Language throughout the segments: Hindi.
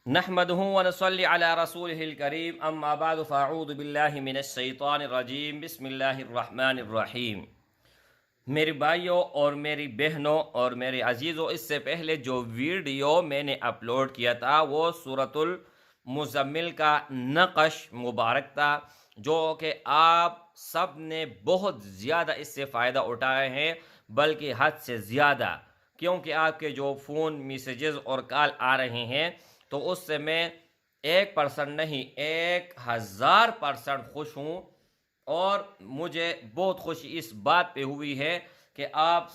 नहमदुहु व नसल्ली अला रसूलिहिल करीम अम्मा बाद फ़अऊज़ु बिल्लाहि मिनश शैतानिर रजीम बिस्मिल्लाहिर रहमानिर रहीम। मेरे भाइयों और मेरी बहनों और मेरे अजीज़ों, इससे पहले जो वीडियो मैंने अपलोड किया था वो सूरतुल मुज़म्मिल का नक़श मुबारक था, जो कि आप सब ने बहुत ज़्यादा इससे फ़ायदा उठाए हैं, बल्कि हद से ज़्यादा, क्योंकि आपके जो फ़ोन मैसेजेस और कॉल आ रहे हैं तो उससे मैं 1% नहीं 1000% खुश हूँ। और मुझे बहुत खुशी इस बात पे हुई है कि आप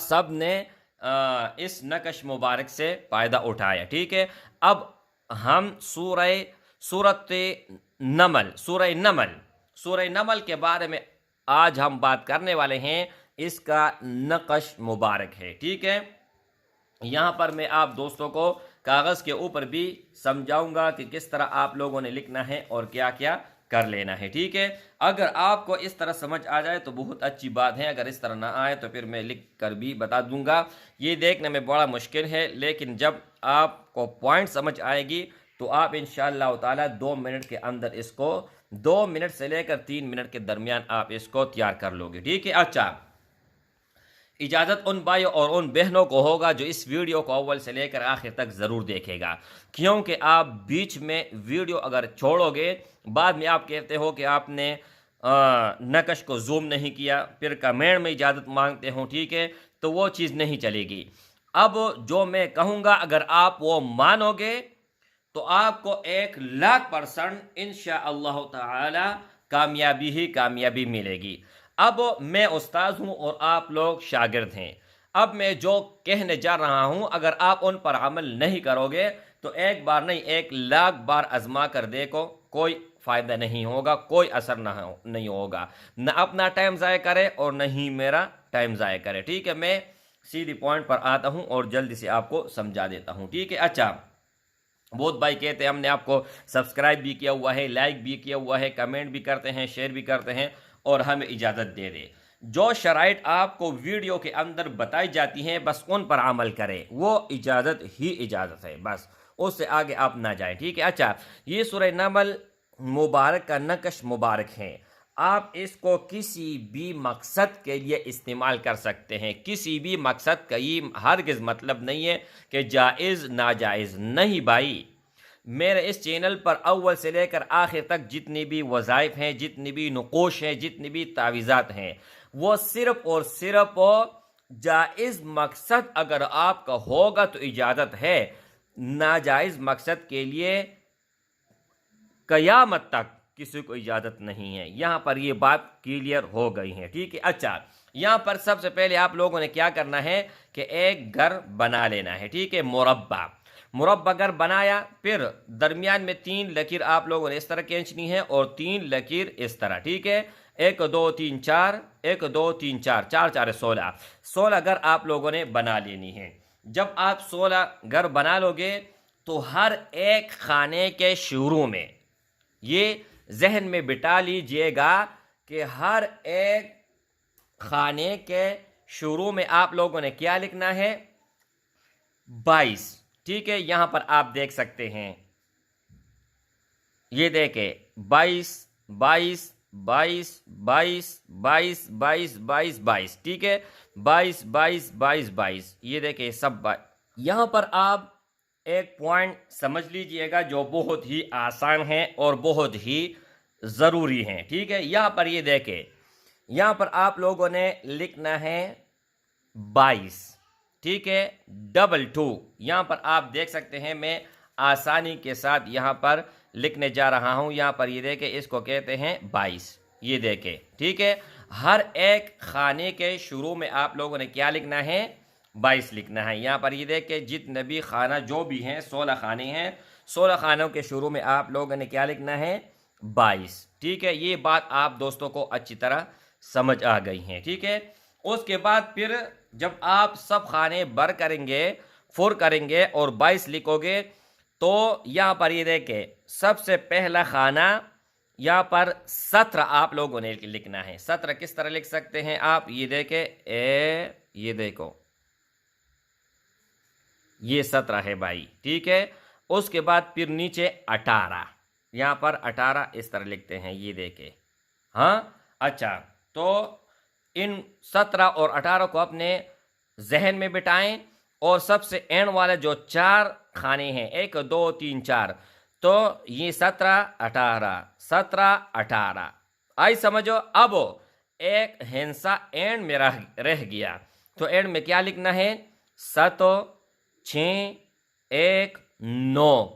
सब ने इस नकश मुबारक से फ़ायदा उठाया। ठीक है, अब हम सूरह नमल के बारे में आज हम बात करने वाले हैं। इसका नकश मुबारक है। ठीक है, यहाँ पर मैं आप दोस्तों को कागज़ के ऊपर भी समझाऊंगा कि किस तरह आप लोगों ने लिखना है और क्या क्या कर लेना है। ठीक है, अगर आपको इस तरह समझ आ जाए तो बहुत अच्छी बात है, अगर इस तरह ना आए तो फिर मैं लिख कर भी बता दूंगा। ये देखने में बड़ा मुश्किल है, लेकिन जब आपको पॉइंट समझ आएगी तो आप इंशाअल्लाह ताला 2 मिनट के अंदर इसको 2 मिनट से लेकर 3 मिनट के दरमियान आप इसको तैयार कर लोगे। ठीक है, अच्छा, इजाज़त उन भाइयों और उन बहनों को होगा जो इस वीडियो को अव्वल से लेकर आखिर तक ज़रूर देखेगा, क्योंकि आप बीच में वीडियो अगर छोड़ोगे, बाद में आप कहते हो कि आपने नकश को जूम नहीं किया, फिर कमेंट में इजाज़त मांगते हो। ठीक है, तो वो चीज़ नहीं चलेगी। अब जो मैं कहूँगा अगर आप वो मानोगे तो आपको 1,00,000% इंशाअल्लाह ताला कामयाबी ही कामयाबी मिलेगी। अब मैं उस्ताद हूँ और आप लोग शागिर्द हैं। अब मैं जो कहने जा रहा हूँ, अगर आप उन पर अमल नहीं करोगे तो एक बार नहीं 1,00,000 बार आजमा कर देखो, कोई फ़ायदा नहीं होगा, कोई असर नहीं होगा। न अपना टाइम ज़ाया करे और न ही मेरा टाइम ज़ाया करे। ठीक है, मैं सीधी पॉइंट पर आता हूँ और जल्दी से आपको समझा देता हूँ। ठीक है, अच्छा, बहुत भाई कहते हैं हमने आपको सब्सक्राइब भी किया हुआ है, लाइक भी किया हुआ है, कमेंट भी करते हैं, शेयर भी करते हैं और हमें इजाज़त दे दे। जो शराइत आपको वीडियो के अंदर बताई जाती हैं बस उन पर अमल करें, वो इजाज़त ही इजाज़त है, बस उससे आगे आप ना जाए। ठीक है, अच्छा, ये सूरह नमल मुबारक का नकश मुबारक है। आप इसको किसी भी मकसद के लिए इस्तेमाल कर सकते हैं, किसी भी मकसद का ये हरगिज़ मतलब नहीं है कि जायज़ नाजायज़ नहीं भाई। मेरे इस चैनल पर अव्वल से लेकर आखिर तक जितनी भी वज़ाइफ हैं, जितनी भी नुकोश हैं, जितनी भी तावीज़ात हैं, वो सिर्फ़ और सिर्फ जायज़ मकसद अगर आपका होगा तो इजाज़त है, नाजायज़ मकसद के लिए क़यामत तक किसी को इजाज़त नहीं है। यहाँ पर ये बात क्लियर हो गई है। ठीक है, अच्छा, यहाँ पर सबसे पहले आप लोगों ने क्या करना है कि एक घर बना लेना है। ठीक है, मुरब्बा घर बनाया, फिर दरमियान में 3 लकीर आप लोगों ने इस तरह खींचनी है और 3 लकीर इस तरह। ठीक है, 1 2 3 4, 1 2 3 4, 4 4 16 घर आप लोगों ने बना लेनी है। जब आप 16 घर बना लोगे तो हर एक खाने के शुरू में ये जहन में बिठा लीजिएगा कि हर एक खाने के शुरू में आप लोगों ने क्या लिखना है, 22। ठीक है, यहां पर आप देख सकते हैं, ये देखे 22 22 22 22 22 22 22 22। ठीक है, 22 22 22 22, ये देखे सब। यहां पर आप एक पॉइंट समझ लीजिएगा जो बहुत ही आसान है और बहुत ही ज़रूरी है। ठीक है, यहाँ पर ये देखें, यहाँ पर आप लोगों ने लिखना है 22। ठीक है, 22 यहाँ पर आप देख सकते हैं, मैं आसानी के साथ यहाँ पर लिखने जा रहा हूँ। यहाँ पर ये देखें, इसको कहते हैं 22, ये देखें। ठीक है, हर एक खाने के शुरू में आप लोगों ने क्या लिखना है, 22 लिखना है। यहाँ पर ये देखें, जितने भी खाना जो भी हैं 16 खाने हैं, 16 खानों के शुरू में आप लोगों ने क्या लिखना है, 22। ठीक है, ये बात आप दोस्तों को अच्छी तरह समझ आ गई है। ठीक है, उसके बाद फिर जब आप सब खाने भर करेंगे, फुर करेंगे और 22 लिखोगे तो यहाँ पर ये देखें, सबसे पहला खाना यहाँ पर 17 आप लोगों ने लिखना है। 17 किस तरह लिख सकते हैं आप, ये देखें, ये देखो, ये 17 है भाई, ठीक है। उसके बाद फिर नीचे 18, यहाँ पर 18 इस तरह लिखते हैं, ये देखे। हाँ अच्छा, तो इन 17 और 18 को अपने जहन में बिठाएं और सबसे एंड वाले जो 4 खाने हैं, 1 2 3 4, तो ये 17 18 17 18 आई समझो। अब एक हिस्सा एंड में रह गया, तो एंड में क्या लिखना है, 7 6 1 9,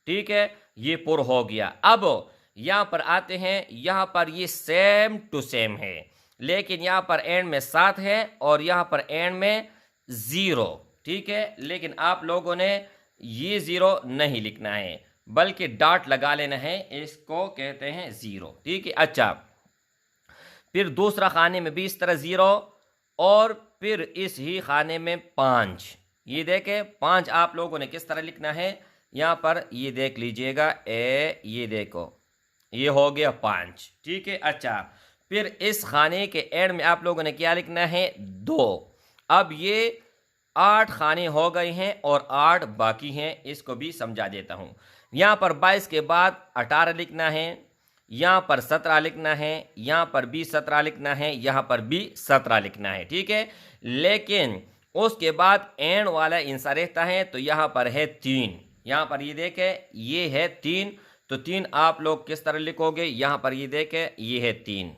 ठीक है, ये पुर हो गया। अब यहां पर आते हैं, यहां पर ये सेम टू सेम है, लेकिन यहां पर एंड में 7 है और यहां पर एंड में 0, ठीक है। लेकिन आप लोगों ने ये 0 नहीं लिखना है, बल्कि डॉट लगा लेना है, इसको कहते हैं 0, ठीक है। अच्छा, फिर दूसरा खाने में भी इस तरह 0 और फिर इस ही खाने में 5, ये देखें 5 आप लोगों ने किस तरह लिखना है, यहाँ पर ये देख लीजिएगा, ये देखो ये हो गया 5, ठीक है। अच्छा, फिर इस खाने के एंड में आप लोगों ने क्या लिखना है, 2। अब ये 8 खाने हो गए हैं और 8 बाकी हैं, इसको भी समझा देता हूँ। यहाँ पर 22 के बाद 18 लिखना है, यहाँ पर 17 लिखना है, यहाँ पर भी 17 लिखना है, यहाँ पर भी 17 लिखना है, ठीक है। लेकिन उसके बाद एंड वाला इंसा रहता है, तो यहाँ पर है 3, यहाँ पर ये देखें ये है 3, तो 3 आप लोग किस तरह लिखोगे, यहाँ पर ये देखें ये है 3,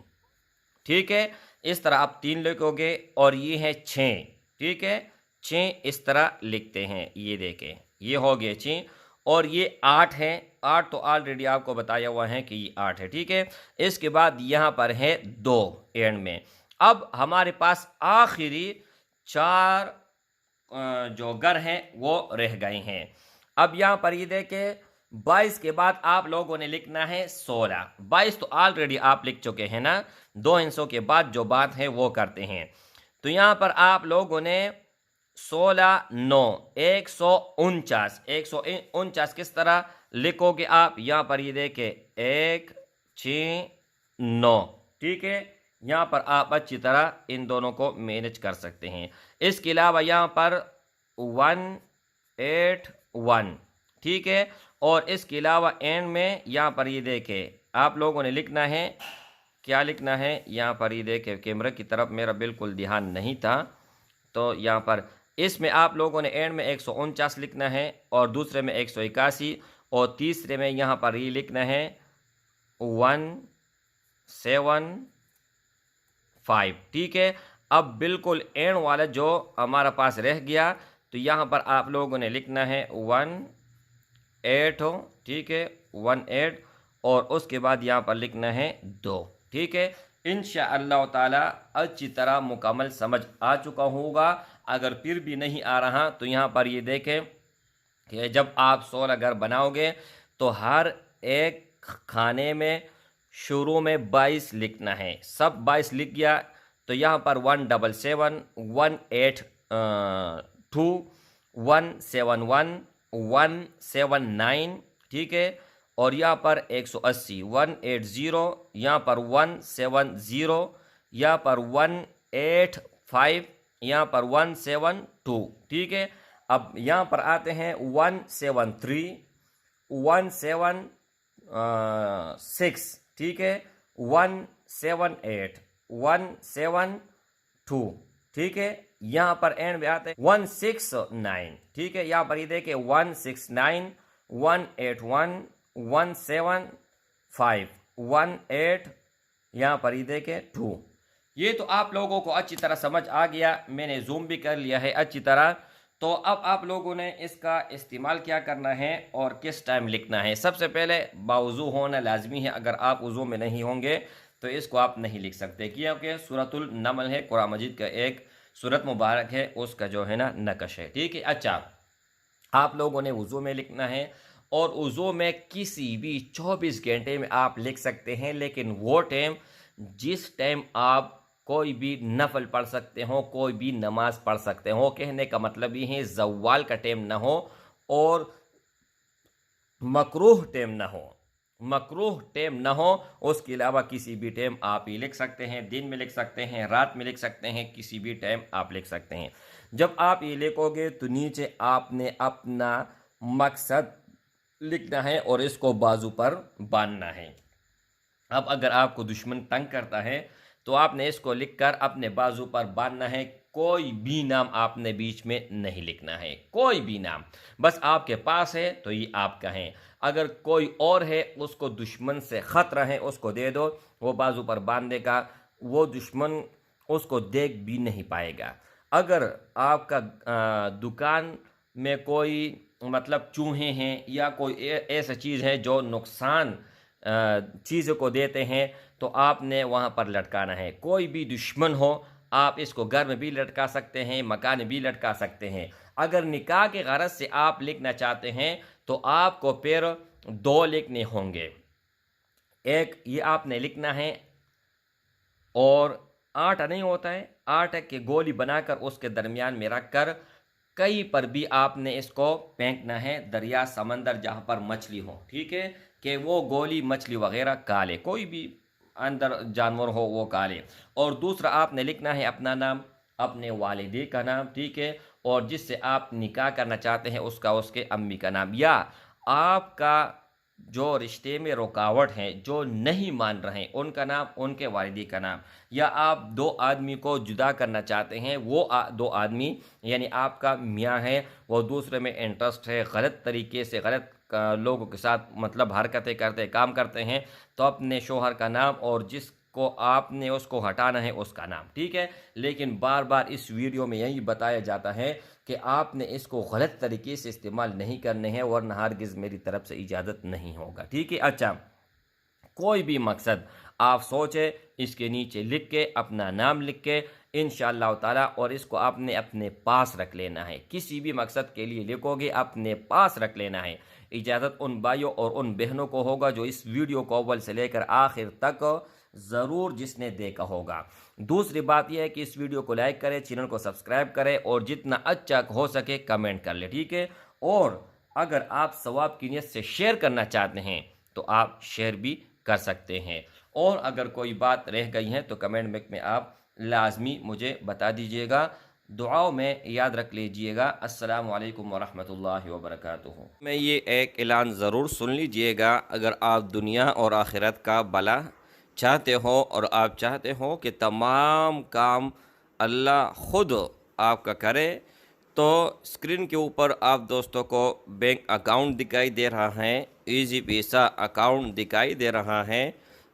ठीक है, इस तरह आप 3 लिखोगे। और ये है 6, ठीक है, 6 इस तरह लिखते हैं, ये देखें ये हो गए 6। और ये 8 है, 8 तो ऑलरेडी आपको बताया हुआ है कि ये 8 है, ठीक है। इसके बाद यहाँ पर है 2 एंड में। अब हमारे पास आखिरी 4 जो घर हैं वो रह गए हैं। अब यहाँ पर ये देखें 22 के बाद आप लोगों ने लिखना है 16, 22 तो ऑलरेडी आप लिख चुके हैं ना, 2 हिस्सों के बाद जो बात है वो करते हैं। तो यहाँ पर आप लोगों ने 16 9 149, 149 किस तरह लिखोगे आप, यहाँ पर ये देखें 1 6 9, ठीक है। यहाँ पर आप अच्छी तरह इन दोनों को मैनेज कर सकते हैं। इसके अलावा यहाँ पर 1 8 1, ठीक है। और इसके अलावा एंड में यहाँ पर ये देखें आप लोगों ने लिखना है, क्या लिखना है, यहाँ पर ये देखें कैमरे की तरफ मेरा बिल्कुल ध्यान नहीं था, तो यहाँ पर इसमें आप लोगों ने एंड में 149 लिखना है और दूसरे में 181 और तीसरे में यहाँ पर ये लिखना है 175, ठीक है। अब बिल्कुल एंड वाला जो हमारा पास रह गया, तो यहाँ पर आप लोगों ने लिखना है 18, ठीक है, 18 और उसके बाद यहाँ पर लिखना है 2, ठीक है। इंशाअल्लाह ताला अच्छी तरह मुकम्मल समझ आ चुका होगा। अगर फिर भी नहीं आ रहा तो यहाँ पर ये देखें कि जब आप 16 घर बनाओगे तो हर एक खाने में शुरू में 22 लिखना है। सब 22 लिख गया तो यहाँ पर 177 182 171 179, ठीक है। और यहाँ पर 180 180, यहाँ पर 170, यहाँ पर 185, यहाँ पर 172, ठीक है। अब यहाँ पर आते हैं 173 176, ठीक है, 178 172, ठीक है। यहाँ पर एंड में आते हैं 169, ठीक है। यहाँ पर ये देखिए 169 181 175 18, यहाँ पर ये देखें 2। ये तो आप लोगों को अच्छी तरह समझ आ गया, मैंने जूम भी कर लिया है अच्छी तरह। तो अब आप लोगों ने इसका इस्तेमाल क्या करना है और किस टाइम लिखना है। सबसे पहले बावुज़ू होना लाजमी है, अगर आप वज़ू में नहीं होंगे तो इसको आप नहीं लिख सकते, क्योंकि सूरतुल नमल है, कुरान मजीद का एक सूरत मुबारक है, उसका जो है ना नकश है, ठीक है। अच्छा, आप लोगों ने वज़ू में लिखना है और वज़ू में किसी भी 24 घंटे में आप लिख सकते हैं, लेकिन वो टाइम जिस टाइम आप कोई भी नफल पढ़ सकते हो, कोई भी नमाज पढ़ सकते हो। कहने का मतलब ये है ज़वाल का टाइम ना हो और मकरूह टाइम ना हो, मकरूह टाइम ना हो, उसके अलावा किसी भी टाइम आप ये लिख सकते हैं। दिन में लिख सकते हैं, रात में लिख सकते हैं, किसी भी टाइम आप लिख सकते हैं। जब आप ये लिखोगे तो नीचे आपने अपना मकसद लिखना है और इसको बाजू पर बांधना है। अब अगर आपको दुश्मन तंग करता है तो आपने इसको लिखकर अपने बाजू पर बांधना है। कोई भी नाम आपने बीच में नहीं लिखना है, कोई भी नाम। बस आपके पास है तो ये आपका है। अगर कोई और है, उसको दुश्मन से खतरा है, उसको दे दो, वो बाजू पर बांध देगा, वो दुश्मन उसको देख भी नहीं पाएगा। अगर आपका दुकान में कोई मतलब चूहे हैं या कोई ऐसा चीज़ है जो नुकसान चीज़ों को देते हैं, तो आपने वहाँ पर लटकाना है। कोई भी दुश्मन हो, आप इसको घर में भी लटका सकते हैं, मकान में भी लटका सकते हैं। अगर निकाह के गरज से आप लिखना चाहते हैं तो आपको फिर 2 लिखने होंगे। एक ये आपने लिखना है, और आटा नहीं होता है, आटे की गोली बनाकर उसके दरमियान में रखकर कहीं पर भी आपने इसको फेंकना है, दरिया समंदर जहाँ पर मछली हो, ठीक है, कि वो गोली मछली वगैरह खा ले, कोई भी अंदर जानवर हो वो खा ले। और दूसरा आपने लिखना है अपना नाम, अपने वालिदी का नाम, ठीक है, और जिससे आप निकाह करना चाहते हैं उसका, उसके अम्मी का नाम, या आपका जो रिश्ते में रुकावट हैं, जो नहीं मान रहे हैं, उनका नाम, उनके वालिदी का नाम, या आप 2 आदमी को जुदा करना चाहते हैं, वो 2 आदमी यानी आपका मियाँ है, वो दूसरे में इंटरेस्ट है, गलत तरीके से गलत लोगों के साथ मतलब हरकतें करते, काम करते हैं, तो अपने शोहर का नाम और जिसको आपने उसको हटाना है उसका नाम, ठीक है। लेकिन बार बार इस वीडियो में यही बताया जाता है कि आपने इसको गलत तरीके से इस्तेमाल नहीं करने हैं, वरना हरगिज़ मेरी तरफ से इजाज़त नहीं होगा, ठीक है। अच्छा, कोई भी मकसद आप सोचे, इसके नीचे लिख के अपना नाम लिख के इंशाअल्लाह ताला, और इसको आपने अपने पास रख लेना है। किसी भी मकसद के लिए लिखोगे अपने पास रख लेना है। इजाज़त उन भाइयों और उन बहनों को होगा जो इस वीडियो को अव्वल से लेकर आखिर तक ज़रूर जिसने देखा होगा। दूसरी बात यह है कि इस वीडियो को लाइक करें, चैनल को सब्सक्राइब करें, और जितना अच्छा हो सके कमेंट कर ले, ठीक है। और अगर आप सवाब की नीयत से शेयर करना चाहते हैं तो आप शेयर भी कर सकते हैं। और अगर कोई बात रह गई है तो कमेंट में आप लाजमी मुझे बता दीजिएगा। दुआओं में याद रख लीजिएगा। अस्सलाम वालेकुम वरहमतुल्लाहि वबरकातुहू। मैं ये एक ऐलान ज़रूर सुन लीजिएगा। अगर आप दुनिया और आखिरत का भला चाहते हो और आप चाहते हो कि तमाम काम अल्लाह ख़ुद आपका करे, तो स्क्रीन के ऊपर आप दोस्तों को बैंक अकाउंट दिखाई दे रहा है, इजी पैसा अकाउंट दिखाई दे रहा है।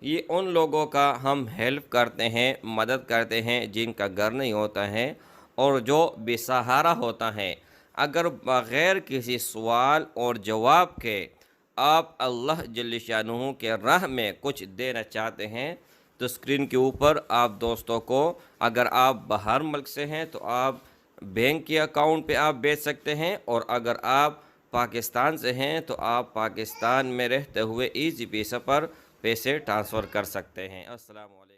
ये उन लोगों का हम हेल्प करते हैं, मदद करते हैं जिनका घर नहीं होता है और जो बेसहारा होता है। अगर बग़ैर किसी सवाल और जवाब के आप अल्लाह जल्ल शानुहू के राह में कुछ देना चाहते हैं, तो स्क्रीन के ऊपर आप दोस्तों को, अगर आप बाहर मुल्क से हैं तो आप बैंक के अकाउंट पे आप भेज सकते हैं, और अगर आप पाकिस्तान से हैं तो आप पाकिस्तान में रहते हुए ईजी पैसा पर पैसे ट्रांसफ़र कर सकते हैं। अस्सलाम वालेकुम।